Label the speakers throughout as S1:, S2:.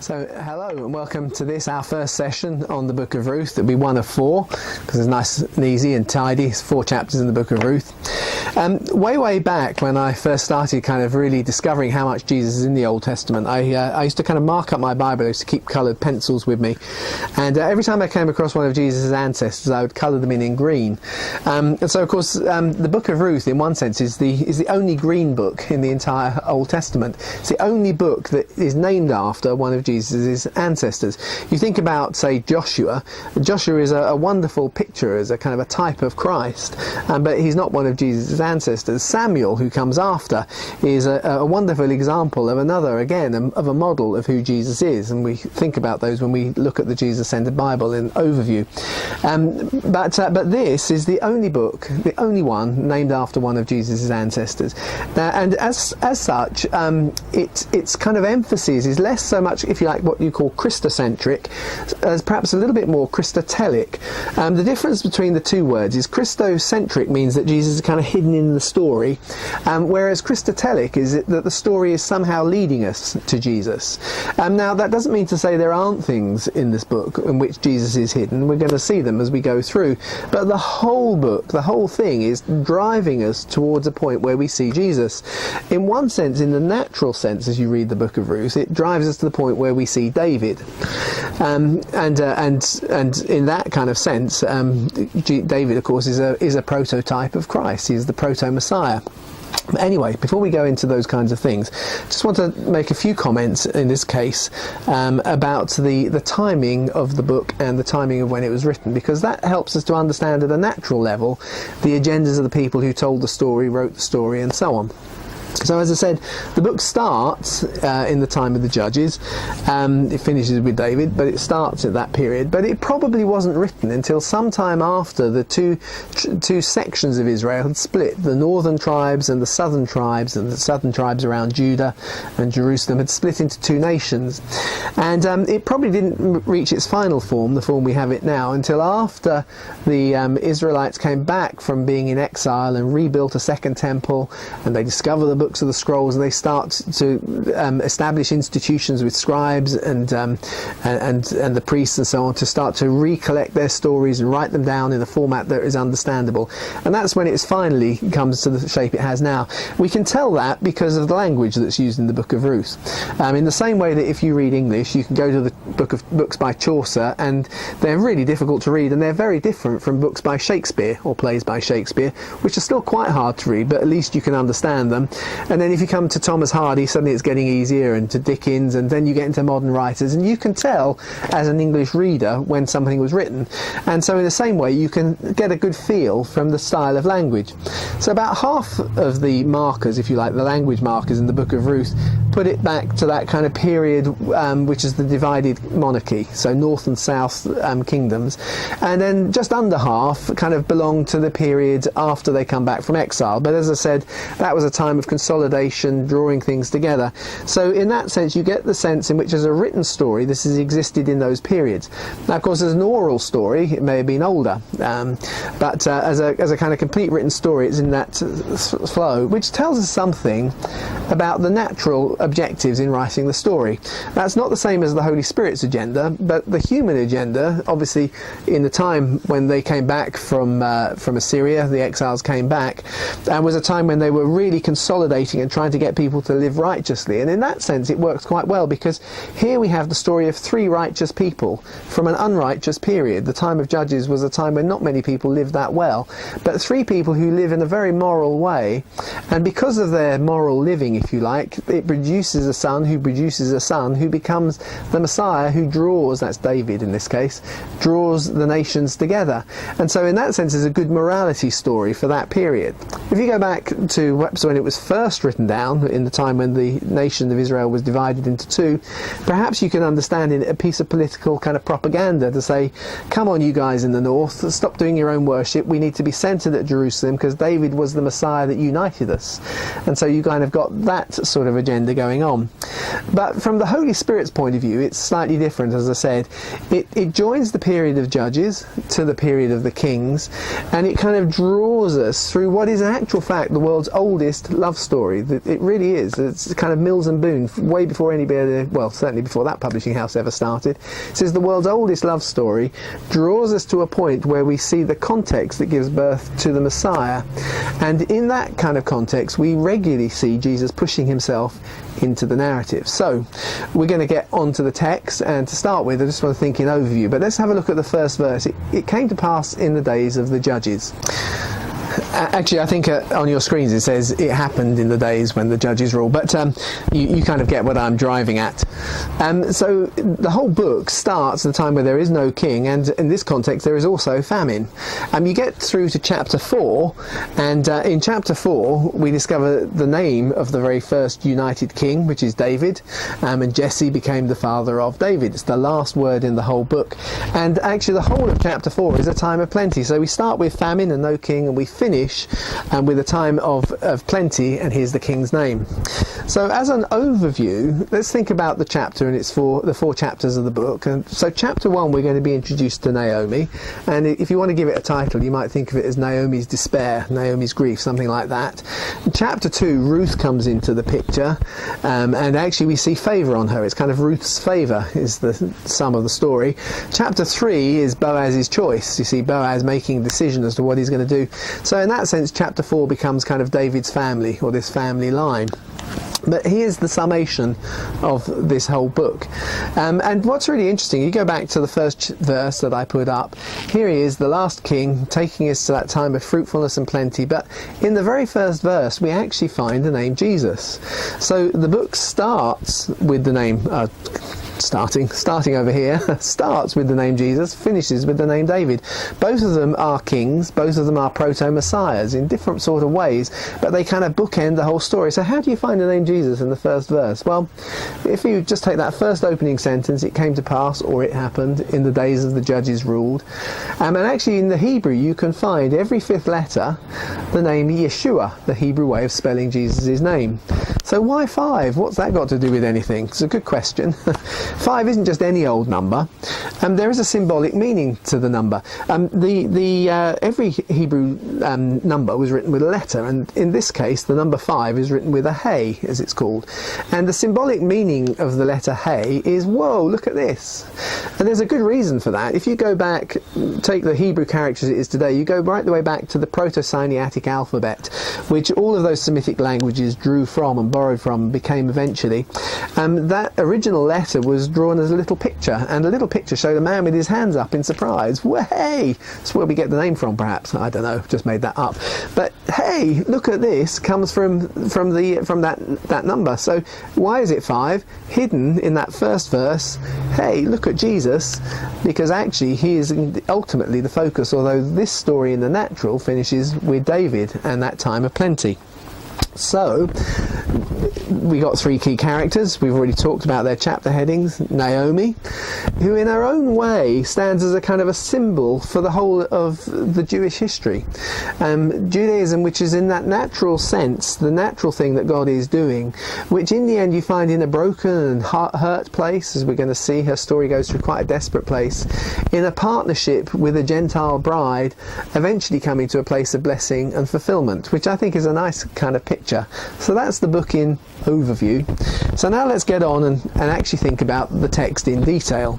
S1: So hello and welcome to this, our first session on the book of Ruth. It'll be one of four because it's nice and easy and tidy. It's 4 chapters in the book of Ruth. Way back when I first started kind of really discovering how much Jesus is in the Old Testament, I used to kind of mark up my Bible. I used to keep coloured pencils with me, and every time I came across one of Jesus' ancestors I would colour them in green. And so of course the book of Ruth in one sense is the only green book in the entire Old Testament. It's the only book that is named after one of Jesus' ancestors. You think about, say, Joshua. Joshua is a wonderful picture as a kind of a type of Christ, but he's not one of Jesus' ancestors. Samuel, who comes after, is a wonderful example of another, again, of a model of who Jesus is, and we think about those when we look at the Jesus-centered Bible in overview. But this is the only book, the only one named after one of Jesus' ancestors. And as such, its kind of emphasis is less so much, if you like, what you call Christocentric, as perhaps a little bit more Christotelic. The difference between the two words is Christocentric means that Jesus is kind of hidden in the story, whereas Christotelic is that the story is somehow leading us to Jesus. Now that doesn't mean to say there aren't things in this book in which Jesus is hidden. We're going to see them as we go through, but the whole book, the whole thing is driving us towards a point where we see Jesus. In one sense, in the natural sense, as you read the book of Ruth, it drives us to the point where we see David, and in that kind of sense, David, of course, is a prototype of Christ. He's the proto-Messiah. Anyway, before we go into those kinds of things, just want to make a few comments in this case about the timing of the book and the timing of when it was written, because that helps us to understand at a natural level the agendas of the people who told the story, wrote the story, and so on. So as I said, the book starts in the time of the Judges. It finishes with David, but it starts at that period. But it probably wasn't written until sometime after the two sections of Israel had split. The northern tribes and the southern tribes around Judah and Jerusalem had split into 2 nations. And it probably didn't reach its final form, the form we have it now, until after the Israelites came back from being in exile and rebuilt a second temple, and they discover the books of the scrolls, and they start to establish institutions with scribes and the priests and so on, to start to recollect their stories and write them down in a format that is understandable. And that's when it finally comes to the shape it has now. We can tell that because of the language that's used in the book of Ruth. In the same way that if you read English, you can go to the books by Chaucer, and they're really difficult to read, and they're very different from books by Shakespeare or plays by Shakespeare, which are still quite hard to read, but at least you can understand them. And then if you come to Thomas Hardy, suddenly it's getting easier, and to Dickens, and then you get into modern writers, and you can tell as an English reader when something was written. And so in the same way, you can get a good feel from the style of language. So about half of the markers, if you like, the language markers in the book of Ruth, put it back to that kind of period which is the divided monarchy, so north and south kingdoms. And then just under half kind of belong to the period after they come back from exile. But as I said, that was a time of consolidation, drawing things together. So in that sense, you get the sense in which, as a written story, this has existed in those periods. Now, of course, as an oral story, it may have been older, but as a kind of complete written story, it's in that flow, which tells us something about the natural objectives in writing the story. That's not the same as the Holy Spirit's agenda, but the human agenda, obviously, in the time when they came back from Assyria, the exiles came back, and was a time when they were really consolidating and trying to get people to live righteously. And in that sense, it works quite well, because here we have the story of 3 righteous people from an unrighteous period. The time of Judges was a time when not many people lived that well, but 3 people who live in a very moral way, and because of their moral living, if you like, it produces a son who produces a son who becomes the Messiah, who draws, that's David in this case, draws the nations together. And so in that sense, it's a good morality story for that period. If you go back to when it was first written down, in the time when the nation of Israel was divided into 2, perhaps you can understand in it a piece of political kind of propaganda to say, come on you guys in the north, stop doing your own worship, we need to be centered at Jerusalem because David was the Messiah that united us. And so you kind of got that sort of agenda going on. But from the Holy Spirit's point of view, it's slightly different. As I said, it joins the period of Judges to the period of the Kings, and it kind of draws us through what is in actual fact the world's oldest love story. It really is. It's kind of Mills and Boon, way before anybody, well, certainly before that publishing house ever started. It says the world's oldest love story draws us to a point where we see the context that gives birth to the Messiah. And in that kind of context, we regularly see Jesus pushing himself into the narrative. So we're going to get onto the text, and to start with I just want to think in overview, but let's have a look at the first verse. It came to pass in the days of the judges. Actually, I think on your screens it says it happened in the days when the judges ruled, but you kind of get what I'm driving at. So the whole book starts at a time where there is no king, and in this context there is also famine. You get through to chapter 4, and in chapter 4 we discover the name of the very first united king, which is David, and Jesse became the father of David. It's the last word in the whole book, and actually the whole of chapter 4 is a time of plenty. So we start with famine and no king, and we finish with a time of plenty, and here's the king's name. So as an overview, let's think about the chapter and the four chapters of the book. And so chapter 1, we're going to be introduced to Naomi, and if you want to give it a title, you might think of it as Naomi's despair, Naomi's grief, something like that. In chapter 2, Ruth comes into the picture, and actually we see favour on her. It's kind of Ruth's favour is the sum of the story. Chapter 3 is Boaz's choice. You see Boaz making a decision as to what he's going to do. So in that sense, chapter 4 becomes kind of David's family, or this family line. But here's the summation of this whole book. And what's really interesting, you go back to the first verse that I put up. Here he is, the last king, taking us to that time of fruitfulness and plenty. But in the very first verse, we actually find the name Jesus. So the book starts with the name... starting over here, starts with the name Jesus, finishes with the name David. Both of them are kings, both of them are proto-messiahs in different sort of ways, but they kind of bookend the whole story. So how do you find the name Jesus in the first verse? Well, if you just take that first opening sentence, it came to pass, or it happened, in the days of the judges ruled. And actually in the Hebrew you can find every fifth letter the name Yeshua, the Hebrew way of spelling Jesus' name. So why 5? What's that got to do with anything? It's a good question. 5 isn't just any old number. There is a symbolic meaning to the number. Every Hebrew number was written with a letter, and in this case the number 5 is written with a hey, as it's called. And the symbolic meaning of the letter hey is, whoa, look at this. And there's a good reason for that. If you go back, take the Hebrew characters it is today, you go right the way back to the Proto-Sinaitic alphabet, which all of those Semitic languages drew from and borrowed from, became eventually. That original letter was drawn as a little picture, and the little picture showed a man with his hands up in surprise. Hey! That's where we get the name from, perhaps. I don't know, just made that up. But hey, look at this, comes from that number. So why is it 5? Hidden in that first verse, hey, look at Jesus, because actually he is ultimately the focus, although this story in the natural finishes with David and that time of plenty. So we got 3 key characters. We've already talked about their chapter headings. Naomi, who in her own way stands as a kind of a symbol for the whole of the Jewish history. Judaism, which is in that natural sense, the natural thing that God is doing, which in the end you find in a broken and hurt place, as we're going to see. Her story goes through quite a desperate place, in a partnership with a Gentile bride, eventually coming to a place of blessing and fulfillment, which I think is a nice kind of picture. So that's the book in overview. So now let's get on and actually think about the text in detail.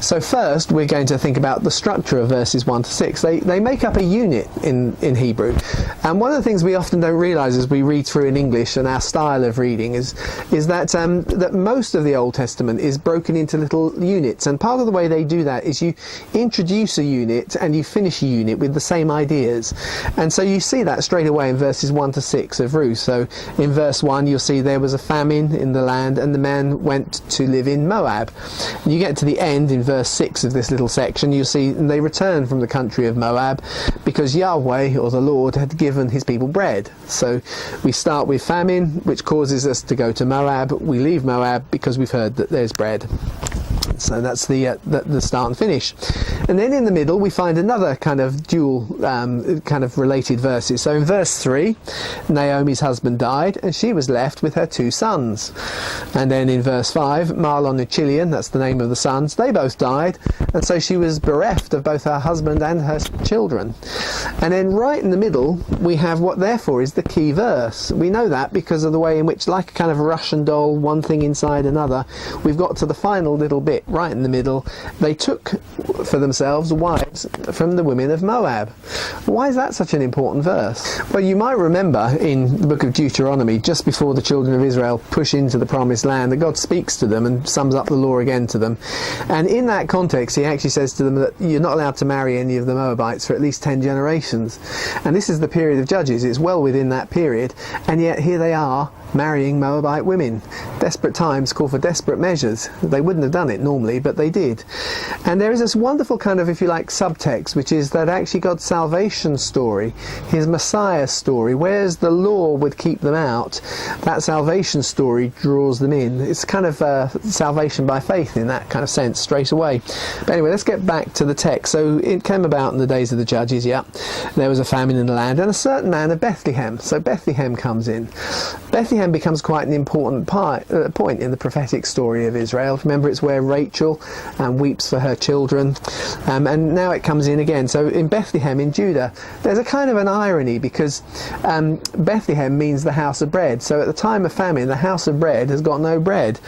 S1: So first we're going to think about the structure of verses 1 to 6. They make up a unit in Hebrew, and one of the things we often don't realise as we read through in English, and our style of reading is that most of the Old Testament is broken into little units, and part of the way they do that is you introduce a unit and you finish a unit with the same ideas. And so you see that straight away in verses 1 to 6 of Ruth. So in verse 1 you'll see there was a famine in the land and the man went to live in Moab. And you get to the end in verse 6 of this little section, you'll see they returned from the country of Moab because Yahweh, or the Lord, had given his people bread. So we start with famine, which causes us to go to Moab. We leave Moab because we've heard that there's bread. So that's the start and finish. And then in the middle we find another kind of dual kind of related verses. So in verse 3, Naomi's husband died and she was left with her 2 sons. And then in verse 5, Mahlon and Chilion, that's the name of the sons, they both died, and so she was bereft of both her husband and her children. And then right in the middle we have what therefore is the key verse. We know that because of the way in which, like a kind of Russian doll, one thing inside another, we've got to the final little bit right in the middle. They took for themselves wives from the women of Moab. Why is that such an important verse? Well, you might remember in the book of Deuteronomy, just before the children of Israel push into the promised land, that God speaks to them and sums up the law again to them. And in that context he actually says to them that you're not allowed to marry any of the Moabites for at least 10 generations. And this is the period of Judges. It's well within that period, and yet here they are marrying Moabite women. Desperate times call for desperate measures. They wouldn't have done it normally, but they did. And there is this wonderful kind of, if you like, subtext, which is that actually God's salvation story, his Messiah story, whereas the law would keep them out, that salvation story draws them in. It's kind of salvation by faith in that kind of sense straight away. But anyway, let's get back to the text. So it came about in the days of the Judges, there was a famine in the land, and a certain man of Bethlehem. So Bethlehem comes in. Bethlehem becomes quite an important point in the prophetic story of Israel. Remember, it's where Rachel weeps for her children, and now it comes in again. So in Bethlehem in Judah, there's a kind of an irony, because Bethlehem means the house of bread. So at the time of famine, the house of bread has got no bread.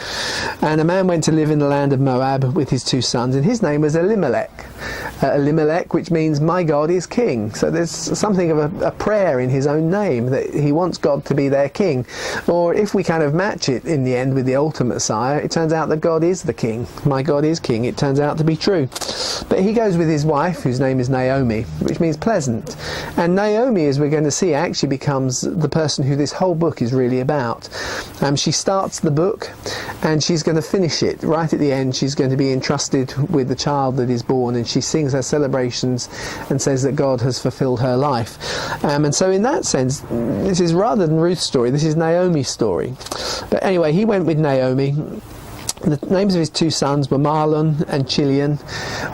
S1: And a man went to live in the land of Moab with his 2 sons, and his name was Elimelech. Elimelech, which means my God is king. So there's something of a prayer in his own name, that he wants God to be their king. Or if we kind of match it in the end with the ultimate Messiah, it turns out that God is the king. My God is king. It turns out to be true. But he goes with his wife, whose name is Naomi, which means pleasant. And Naomi, as we're going to see, actually becomes the person who this whole book is really about. She starts the book and she's going to finish it. Right at the end, she's going to be entrusted with the child that is born, and she sings her celebrations and says that God has fulfilled her life. And so in that sense, this is rather than Ruth's story, this is Naomi's story. But anyway, he went with Naomi. The names of his 2 sons were Mahlon and Chilion,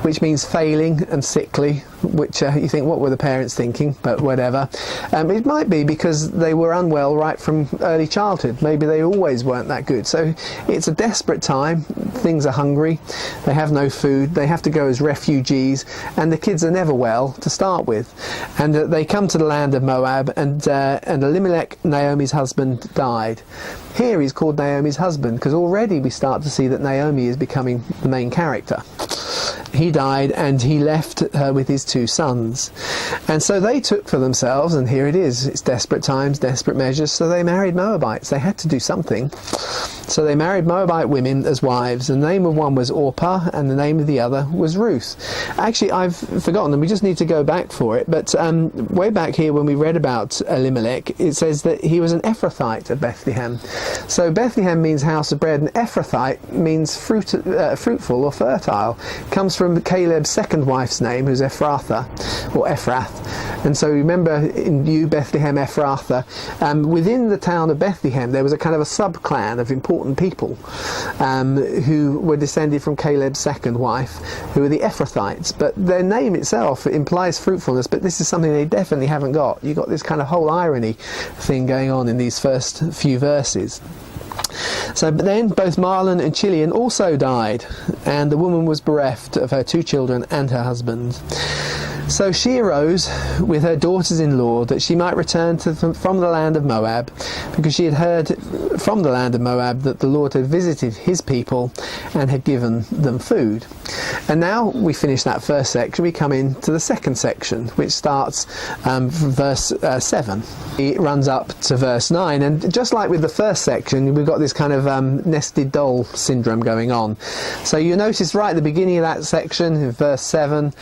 S1: which means failing and sickly, which you think, what were the parents thinking? But whatever. It might be because they were unwell right from early childhood. Maybe they always weren't that good. So it's a desperate time. Things are hungry. They have no food. They have to go as refugees, and the kids are never well to start with. And they come to the land of Moab, and Elimelech, Naomi's husband, died. Here he's called Naomi's husband because already we start to see that Naomi is becoming the main character. He died and he left her with his 2 sons. And so they took for themselves, and here it is, it's desperate times, desperate measures, so they married Moabites. They had to do something. So they married Moabite women as wives. The name of one was Orpah and the name of the other was Ruth. Actually, I've forgotten, and we just need to go back for it, but way back here when we read about Elimelech, it says that he was an Ephrathite of Bethlehem. So Bethlehem means house of bread, and Ephrathite means fruitful or fertile. It comes from Caleb's second wife's name, who's Ephrathah, or Ephrath. And so remember, in Bethlehem Ephrathah, within the town of Bethlehem there was a kind of a sub-clan of important people who were descended from Caleb's second wife, who were the Ephrathites. But their name itself implies fruitfulness, but this is something they definitely haven't got. You've got this kind of whole irony thing going on in these first few verses. But then both Mahlon and Chilion also died, and the woman was bereft of her 2 children and her husband. So she arose with her daughters-in-law that she might return from the land of Moab, because she had heard from the land of Moab that the Lord had visited his people and had given them food. And now we finish that first section, we come into the second section, which starts from verse 7. It runs up to verse 9, and just like with the first section, we've got this kind of nested doll syndrome going on. So you notice right at the beginning of that section, in verse 7,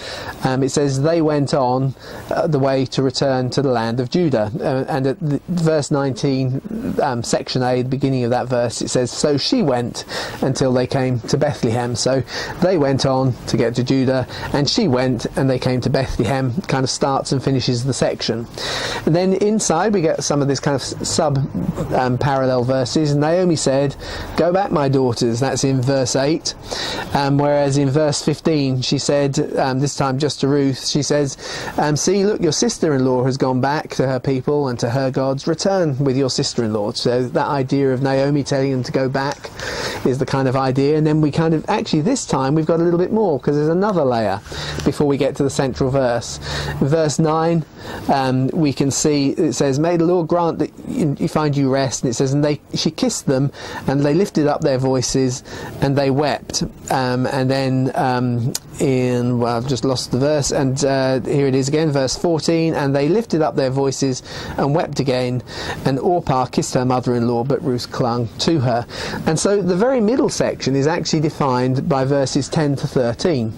S1: it says, they went on the way to return to the land of Judah. And at verse 19, section A, the beginning of that verse, it says, so she went until they came to Bethlehem. So they went on to get to Judah, and she went and they came to Bethlehem. Kind of starts and finishes the section. And then inside we get some of this kind of parallel verses. Naomi said, go back, my daughters. That's in verse 8. Whereas in verse 15 she said, this time just to Ruth, she says, see, look, your sister-in-law has gone back to her people and to her gods. Return with your sister-in-law. So that idea of Naomi telling them to go back is the kind of idea. And then we kind of, actually this time we've got a little bit more, because there's another layer before we get to the central verse. Verse 9, we can see it says, may the Lord grant that you find you rest. And it says, and she kissed them, and they lifted up their voices and they wept. And then I've just lost the verse, and here it is again, verse 14, and they lifted up their voices and wept again, and Orpah kissed her mother-in-law, but Ruth clung to her. And so the very middle section is actually defined by verses 10 to 13,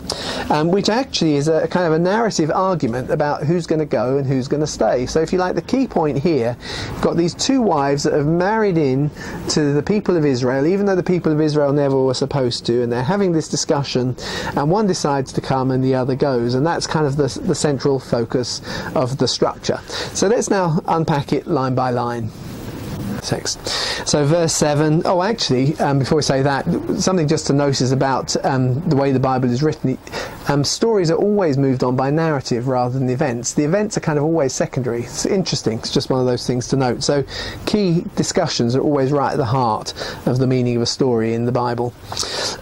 S1: which actually is a kind of a narrative argument about who's going to go and who's going to stay. So if you like, the key point here, you've got these two wives that have married in to the people of Israel, even though the people of Israel never were supposed to, and they're having this discussion, and one decides to come and the other goes, and that's kind of the central focus of the structure. So let's now unpack it line by line. Text. So verse 7, before we say that, something just to notice about the way the Bible is written. Stories are always moved on by narrative rather than events. The events are kind of always secondary. It's interesting. It's just one of those things to note. So key discussions are always right at the heart of the meaning of a story in the Bible.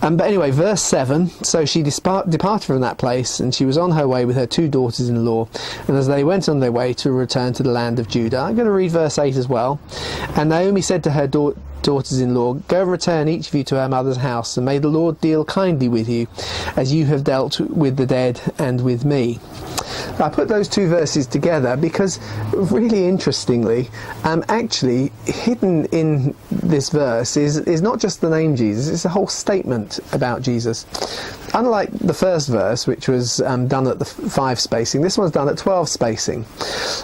S1: But anyway, verse 7, so she departed from that place, and she was on her way with her two daughters-in-law, and as they went on their way to return to the land of Judah. I'm going to read verse 8 as well. And Naomi said to her daughters-in-law, go and return each of you to her mother's house, and may the Lord deal kindly with you, as you have dealt with the dead and with me. I put those two verses together because, really interestingly, actually hidden in this verse is not just the name Jesus, it's a whole statement about Jesus. Unlike the first verse, which was done at the 5 spacing, this one's done at 12 spacing.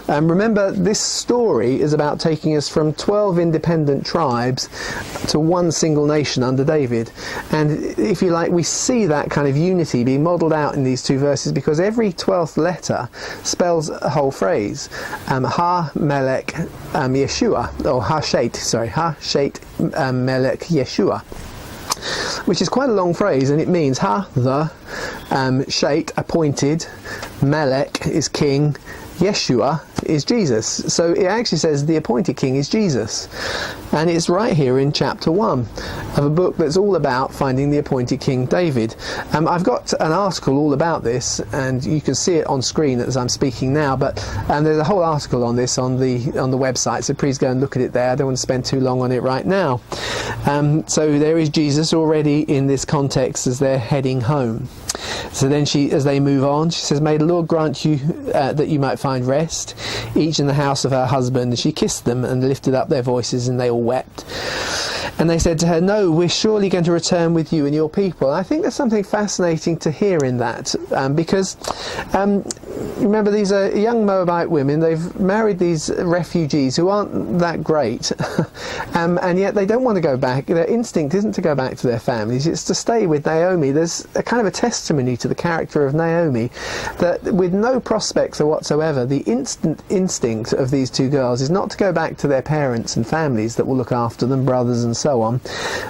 S1: Remember, this story is about taking us from 12 independent tribes to one single nation under David. And if you like, we see that kind of unity being modelled out in these two verses, because every 12th letter spells a whole phrase. Ha Melech Yeshua, or Ha Shet Melech Yeshua, which is quite a long phrase, and it means Ha, the, Shet, appointed, Melech is king, Yeshua is Jesus. So it actually says the appointed king is Jesus, and it's right here in chapter 1 of a book that's all about finding the appointed king David. I've got an article all about this, and you can see it on screen as I'm speaking now, but there's a whole article on this on the website, so please go and look at it there. I don't want to spend too long on it right now. So there is Jesus already in this context as they're heading home. So then as they move on, she says, may the Lord grant you that you might find rest, each in the house of her husband. And she kissed them and lifted up their voices, and they all wept. And they said to her, no, we're surely going to return with you and your people. And I think there's something fascinating to hear in that, because remember, these are young Moabite women. They've married these refugees who aren't that great, and yet they don't want to go back. Their instinct isn't to go back to their families, it's to stay with Naomi. There's a kind of a testimony to the character of Naomi, that with no prospects whatsoever, the instinct of these two girls is not to go back to their parents and families that will look after them, brothers and so on,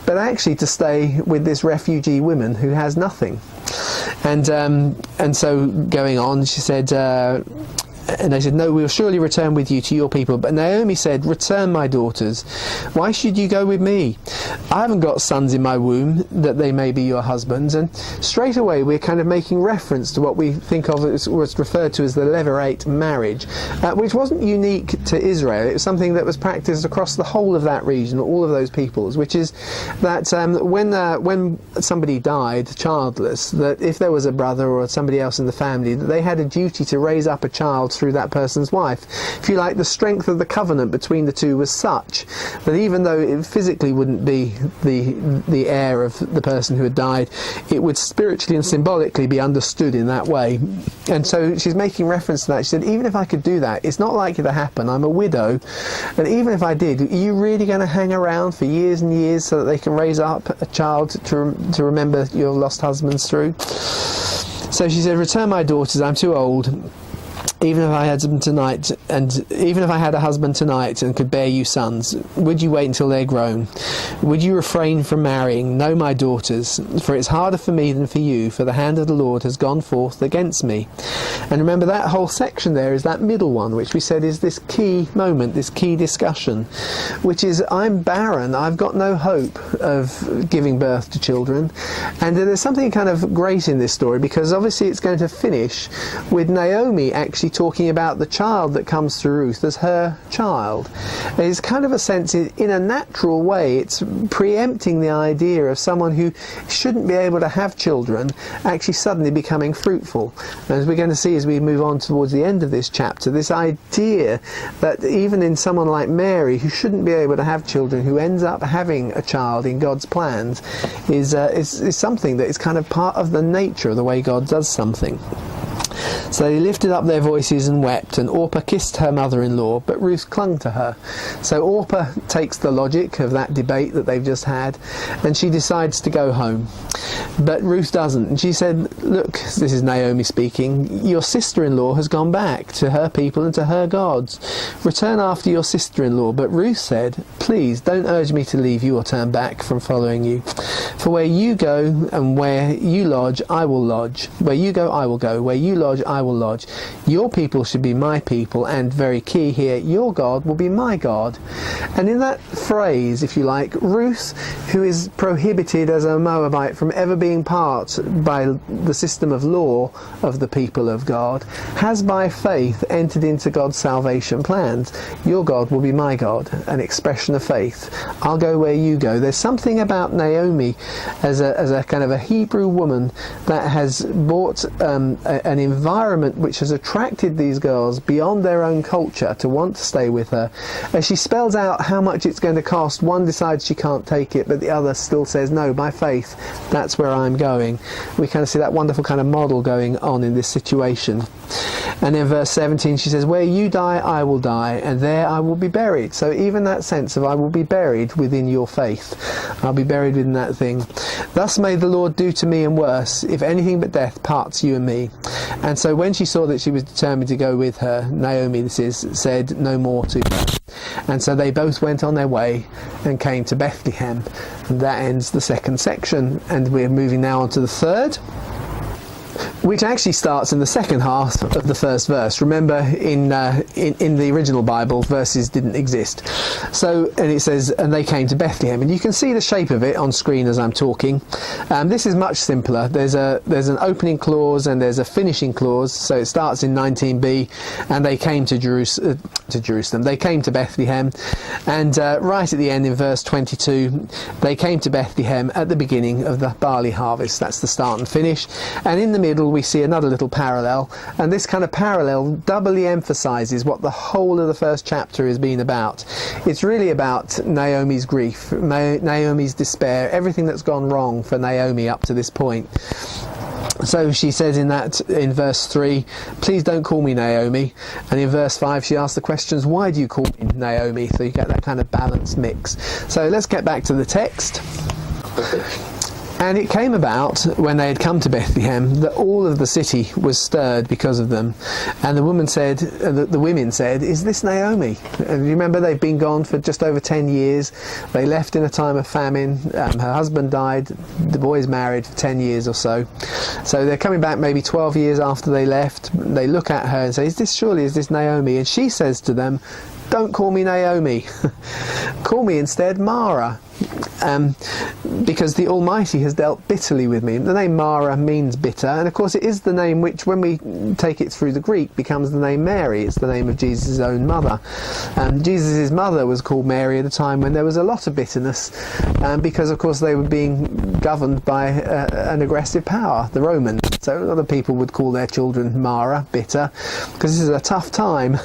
S1: but actually to stay with this refugee woman who has nothing. And so going on, she said, and they said, no, we'll surely return with you to your people. But Naomi said, return, my daughters. Why should you go with me? I haven't got sons in my womb that they may be your husbands. And straight away we're kind of making reference to what we think of as was referred to as the Levirate marriage, which wasn't unique to Israel. It was something that was practiced across the whole of that region, all of those peoples, which is that when somebody died childless, that if there was a brother or somebody else in the family, that they had a duty to raise up a child through that person's wife. If you like, the strength of the covenant between the two was such that even though it physically wouldn't be the heir of the person who had died, it would spiritually and symbolically be understood in that way. And so she's making reference to that. She said, even if I could do that, it's not likely to happen. I'm a widow, and even if I did, are you really going to hang around for years and years so that they can raise up a child to remember your lost husbands through? So she said, return my daughters, I'm too old. Even if I had them tonight, and even if I had a husband tonight and could bear you sons, would you wait until they're grown? Would you refrain from marrying? No, my daughters, for it's harder for me than for you, for the hand of the Lord has gone forth against me. And remember, that whole section there is that middle one, which we said is this key moment, this key discussion, which is, I'm barren, I've got no hope of giving birth to children. And there's something kind of great in this story, because obviously it's going to finish with Naomi actually talking about the child that comes through Ruth as her child. It's kind of a sense, in a natural way, it's preempting the idea of someone who shouldn't be able to have children actually suddenly becoming fruitful. And as we're going to see as we move on towards the end of this chapter, this idea that even in someone like Mary, who shouldn't be able to have children, who ends up having a child in God's plans, is something that is kind of part of the nature of the way God does something. So they lifted up their voices and wept, and Orpah kissed her mother-in-law, but Ruth clung to her. So Orpah takes the logic of that debate that they've just had, and she decides to go home. But Ruth doesn't, and she said, look, this is Naomi speaking, your sister-in-law has gone back to her people and to her gods. Return after your sister-in-law. But Ruth said, please don't urge me to leave you or turn back from following you. For where you go and where you lodge, I will lodge. Where you go, I will go. Where you lodge, I will lodge. Your people should be my people, and very key here, your God will be my God. And in that phrase, if you like, Ruth, who is prohibited as a Moabite from ever being part by the system of law of the people of God, has by faith entered into God's salvation plans. Your God will be my God, an expression of faith. I'll go where you go. There's something about Naomi as a kind of a Hebrew woman that has brought an environment which has attracted these girls beyond their own culture to want to stay with her. As she spells out how much it's going to cost, one decides she can't take it, but the other still says, no, by faith, that's where I'm going. We kind of see that wonderful kind of model going on in this situation. And in verse 17 she says, where you die, I will die, and there I will be buried. So even that sense of I will be buried within your faith. I'll be buried within that thing. Thus may the Lord do to me and worse, if anything but death parts you and me. And so when she saw that she was determined to go with her, Naomi, this is, said no more to her. And so they both went on their way and came to Bethlehem. And that ends the second section. And we're moving now on to the third, which actually starts in the second half of the first verse. Remember, in the original Bible, verses didn't exist. So, and it says, and they came to Bethlehem. And you can see the shape of it on screen as I'm talking. This is much simpler. There's an opening clause and there's a finishing clause. So it starts in 19b, and they came to Jerusalem. They came to Bethlehem. And right at the end in verse 22, they came to Bethlehem at the beginning of the barley harvest. That's the start and finish. And in the middle we see another little parallel, and this kind of parallel doubly emphasises what the whole of the first chapter has been about. It's really about Naomi's grief, Naomi's despair, everything that's gone wrong for Naomi up to this point. So she says in verse 3, please don't call me Naomi. And in verse 5 she asks the questions, why do you call me Naomi? So you get that kind of balanced mix. So let's get back to the text. And it came about, when they had come to Bethlehem, that all of the city was stirred because of them. And the women said, is this Naomi? And you remember, they've been gone for just over 10 years. They left in a time of famine. Her husband died. The boy's married for 10 years or so. So they're coming back maybe 12 years after they left. They look at her and say, is this Naomi? And she says to them, don't call me Naomi. Call me instead Mara. Because the Almighty has dealt bitterly with me. The name Mara means bitter, and of course it is the name which, when we take it through the Greek, becomes the name Mary. It's the name of Jesus' own mother. Jesus' mother was called Mary at a time when there was a lot of bitterness, because of course they were being governed by an aggressive power, the Romans. So a lot of people would call their children Mara, bitter, because this is a tough time.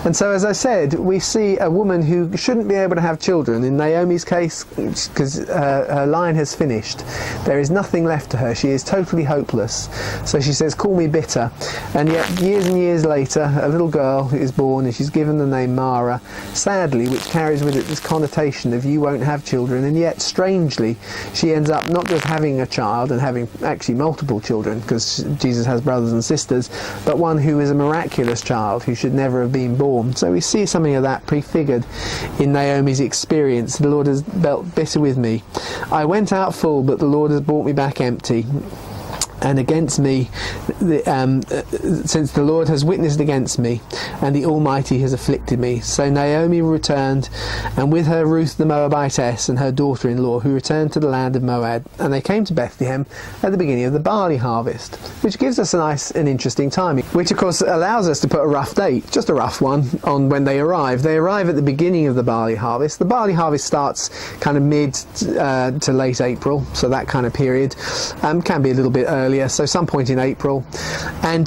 S1: And so, as I said, we see a woman who shouldn't be able to have children. In Naomi's case, because her line has finished. There is nothing left to her. She is totally hopeless. So she says, call me bitter. And yet, years and years later, a little girl is born and she's given the name Mara, sadly, which carries with it this connotation of you won't have children. And yet, strangely, she ends up not just having a child and having actually multiple children, because Jesus has brothers and sisters, but one who is a miraculous child who should never have been born. So we see something of that prefigured in Naomi's experience. The Lord has dealt bitter with me. I went out full, but the Lord has brought me back empty. And against me, since the Lord has witnessed against me, and the Almighty has afflicted me. So Naomi returned, and with her Ruth the Moabitess and her daughter-in-law, who returned to the land of Moab. And they came to Bethlehem at the beginning of the barley harvest, which gives us a nice and interesting timing, which of course allows us to put a rough date, just a rough one, on when they arrive. They arrive at the beginning of the barley harvest. The barley harvest starts kind of mid to late April, so that kind of period. Can be a little bit earlier, so some point in April, and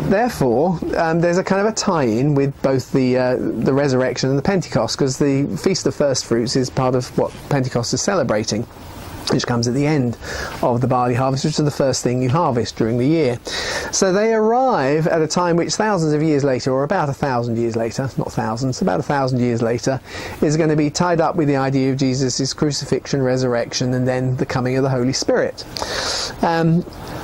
S1: therefore there's a kind of a tie-in with both the resurrection and the Pentecost, because the Feast of First Fruits is part of what Pentecost is celebrating, which comes at the end of the barley harvest, which is the first thing you harvest during the year. So they arrive at a time which thousands of years later, or about 1,000 years later, not thousands, about 1,000 years later, is going to be tied up with the idea of Jesus' crucifixion, resurrection, and then the coming of the Holy Spirit.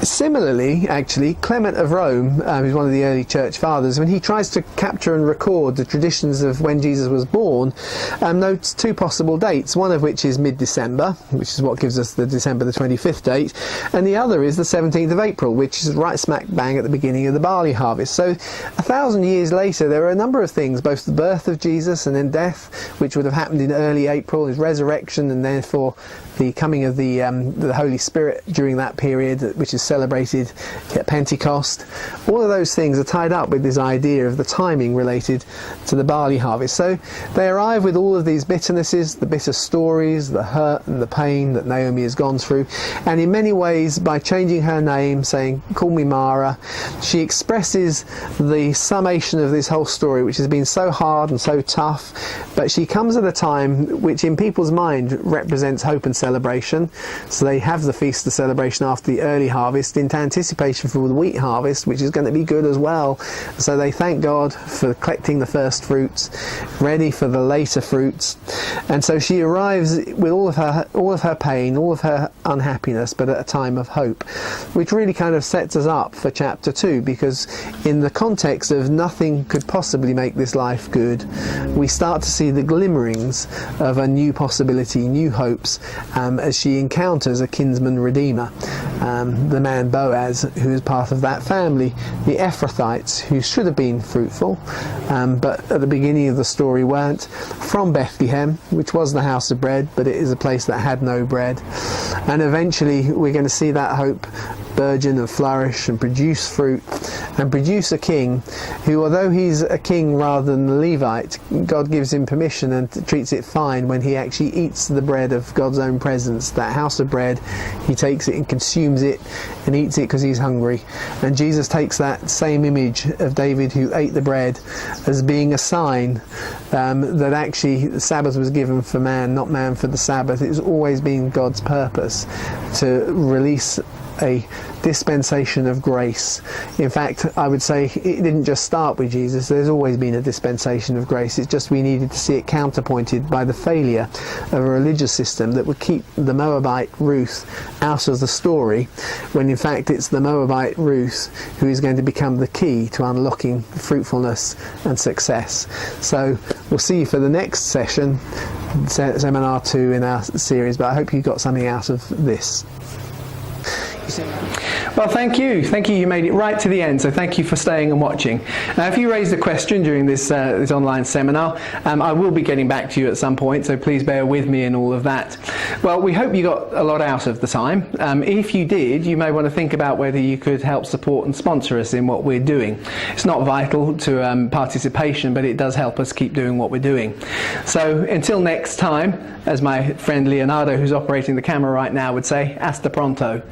S1: Similarly, actually, Clement of Rome, who's one of the early church fathers, when he tries to capture and record the traditions of when Jesus was born, notes two possible dates, one of which is mid-December, which is what gives us the December the 25th date, and the other is the 17th of April, which is right smack bang at the beginning of the barley harvest. So 1,000 years later, there are a number of things, both the birth of Jesus and then death, which would have happened in early April, his resurrection, and therefore the coming of the Holy Spirit during that period, which is celebrated at Pentecost. All of those things are tied up with this idea of the timing related to the barley harvest. So they arrive with all of these bitternesses, the bitter stories, the hurt and the pain that Naomi has gone through, and in many ways, by changing her name, saying, call me Mara, she expresses the summation of this whole story, which has been so hard and so tough, but she comes at a time which in people's mind represents hope and celebration. So they have the feast of celebration after the early harvest in anticipation for the wheat harvest, which is going to be good as well. So they thank God for collecting the first fruits, ready for the later fruits. And so she arrives with all of her pain, all of her unhappiness, but at a time of hope, which really kind of sets us up for chapter 2, because in the context of nothing could possibly make this life good, we start to see the glimmerings of a new possibility, new hopes, as she encounters a kinsman redeemer, the man Boaz, who is part of that family, the Ephrathites, who should have been fruitful, but at the beginning of the story weren't, from Bethlehem, which was the house of bread, but it is a place that had no bread. And eventually we're going to see that hope burgeon and flourish and produce fruit and produce a king who, although he's a king rather than a Levite, God gives him permission and treats it fine when he actually eats the bread of God's own presence, that house of bread. He takes it and consumes it and eats it because he's hungry. And Jesus takes that same image of David who ate the bread as being a sign that actually the Sabbath was given for man, not man for the Sabbath. It's always been God's purpose to release a dispensation of grace. In fact, I would say it didn't just start with Jesus. There's always been a dispensation of grace. It's just we needed to see it counterpointed by the failure of a religious system that would keep the Moabite Ruth out of the story, when in fact it's the Moabite Ruth who is going to become the key to unlocking fruitfulness and success. So we'll see you for the next session, seminar 2 in our series, but I hope you got something out of this. Well, thank you. You made it right to the end, so thank you for staying and watching. Now, if you raised a question during this online seminar, I will be getting back to you at some point, so please bear with me in all of that. Well, we hope you got a lot out of the time. If you did, you may want to think about whether you could help support and sponsor us in what we're doing. It's not vital to participation, but it does help us keep doing what we're doing. So until next time, as my friend Leonardo, who's operating the camera right now, would say, hasta pronto.